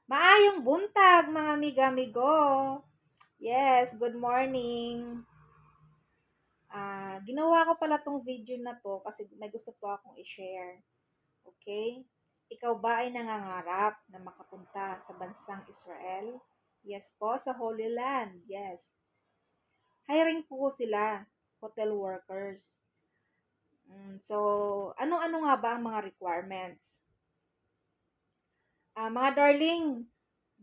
Maayong buntag mga amiga-amigo. Yes, good morning. Ginawa ko pala tong video na to kasi may gusto po akong i-share. Okay? Ikaw ba ay nangangarap na makapunta sa bansang Israel? Yes po, sa Holy Land. Yes. Hiring po sila, hotel workers. So, ano-ano nga ba ang mga requirements? Mga darling,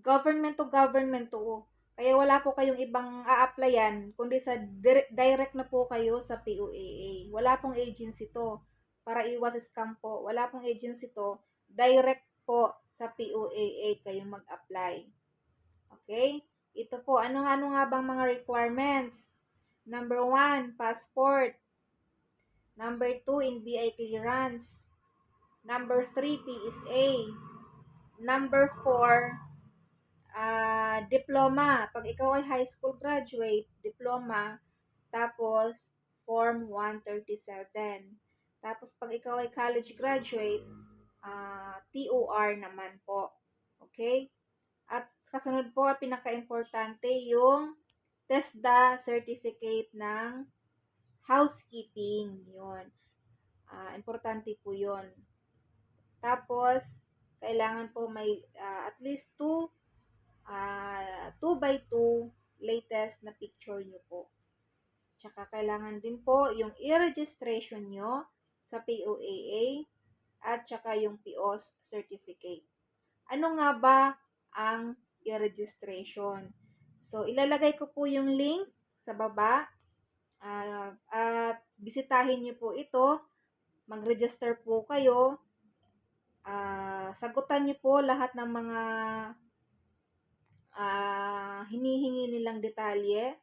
government to government to. Kaya wala po kayong ibang a-applyan, kundi sa direct na po kayo sa POAA. Wala pong agency to. Para iwas scam po. Wala pong agency to. Direct po sa POAA kayo mag-apply. Okay? Ito po, ano-ano nga bang mga requirements? Number 1, passport. Number 2, NBI clearance. Number 3, PSA. Number 4, diploma. Pag ikaw ay high school graduate, diploma. Tapos, Form 137. Tapos, pag ikaw ay college graduate, TOR naman po. Okay? At kasunod po, pinaka-importante yung TESDA certificate ng housekeeping. Yun. Importante po yun. Tapos, kailangan po may at least 2 by 2 latest na picture nyo po. Tsaka kailangan din po yung i-registration nyo sa POAA at tsaka yung POS certificate. Ano nga ba ang i-registration? So, ilalagay ko po yung link sa baba at bisitahin nyo po ito. Mag-register po kayo. Sagutan nyo po lahat ng mga hinihingi nilang detalye.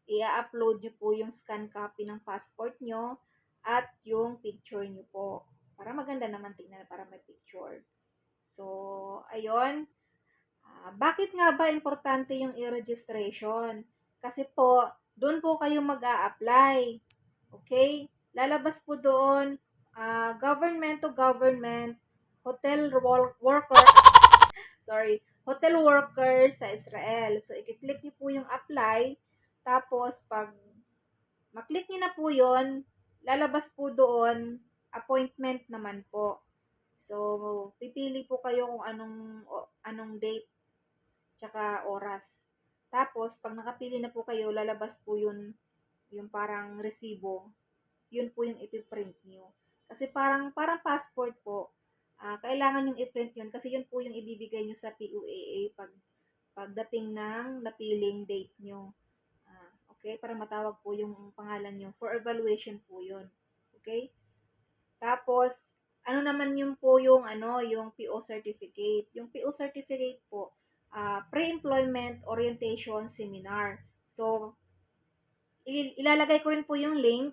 I-upload nyo po yung scan copy ng passport nyo at yung picture nyo po. Para maganda naman tingnan, para may picture. So, ayun. Bakit nga ba importante yung i-registration? Kasi po, doon po kayo mag-a-apply. Okay? Lalabas po doon, government to government, hotel worker, sorry, hotel worker sa Israel. So, i-click niyo po yung apply. Tapos, pag maklik niyo na po yon, lalabas po doon, appointment naman po. So, pipili po kayo kung anong date tsaka oras. Tapos, pag nakapili na po kayo, lalabas po yun, yung parang resibo. Yun po yung ipiprint nyo. Kasi parang passport po, kailangan yung i-print yun kasi yun po yung ibibigay nyo sa POAA pagdating ng napiling date nyo. Okay? Para matawag po yung pangalan nyo. For evaluation po yun. Okay? Tapos, ano naman yun po yung PO certificate. Yung PO certificate po, pre-employment orientation seminar. So, ilalagay ko rin po yung link.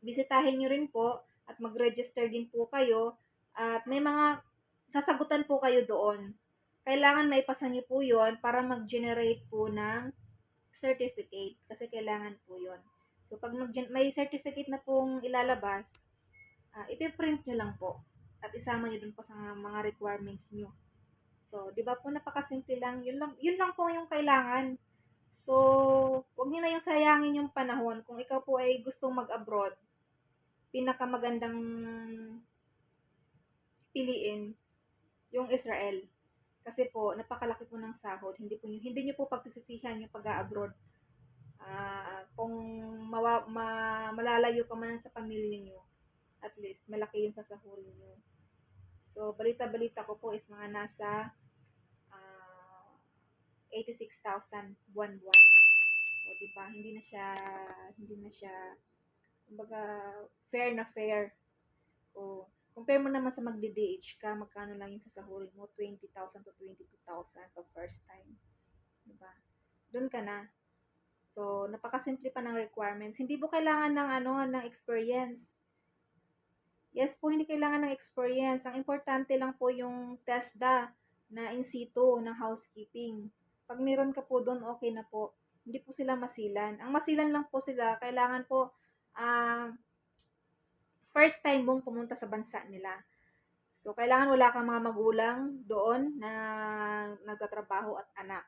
Bisitahin nyo rin po at mag-register din po kayo. At may mga sasagutan po kayo doon. Kailangan maipasa nyo po yon para mag-generate po ng certificate. Kasi kailangan po yon. So, pag may certificate na pong ilalabas, ipiprint nyo lang po. At isama nyo dun po sa mga requirements nyo. So, di ba po napakasimple lang. Yun lang po yung kailangan. So, huwag nyo na yung sayangin yung panahon. Kung ikaw po ay gustong mag-abroad, pinakamagandang piliin yung Israel. Kasi po, napakalaki po ng sahod. Hindi niyo po pagsisisihan yung pag-abroad. Kung malalayo ka man sa pamilya niyo, at least malaki yung sasahurin niyo. So, balita-balita ko po is mga nasa 86,000 buwan-buwan. O, di ba? Hindi na siya, kumbaga, fair na fair. O, compare mo naman sa magdi-DH ka, magkano lang yung sasahurin mo, 20,000 to 22,000 pag first time. Diba? Doon ka na. So, napakasimple pa ng requirements. Hindi po kailangan ng experience. Yes po, hindi kailangan ng experience. Ang importante lang po yung TESDA na in situ ng housekeeping. Pag meron ka po doon, okay na po. Hindi po sila masilan. Ang masilan lang po sila, kailangan po first time mong pumunta sa bansa nila. So, kailangan wala kang mga magulang doon na nagtatrabaho at anak.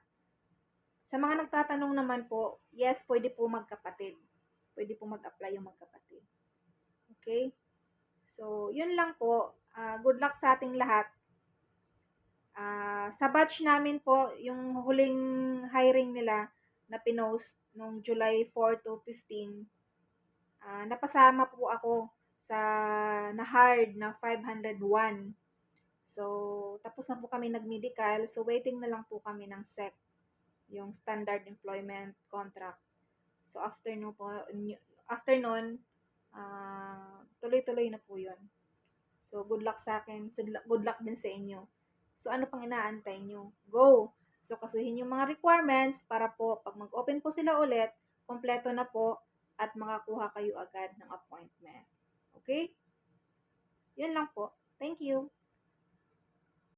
Sa mga nagtatanong naman po, yes, pwede po magkapatid. Pwede po mag-apply yung magkapatid. Okay? So, yun lang po. Good luck sa ating lahat. Sa batch namin po, yung huling hiring nila na pinost nung July 4 to 15, napasama po ako sa na-hard na 501. So, tapos na po kami nag-medical. So, waiting na lang po kami ng SEC, yung Standard Employment Contract. So, after nun, tuloy-tuloy na po yun. So, good luck sa akin. So, good luck din sa inyo. So, ano pang inaantay nyo? Go! So, kasuhin yung mga requirements para po, pag mag-open po sila ulit, kompleto na po at makakuha kayo agad ng appointment. Okay? Yun lang po. Thank you.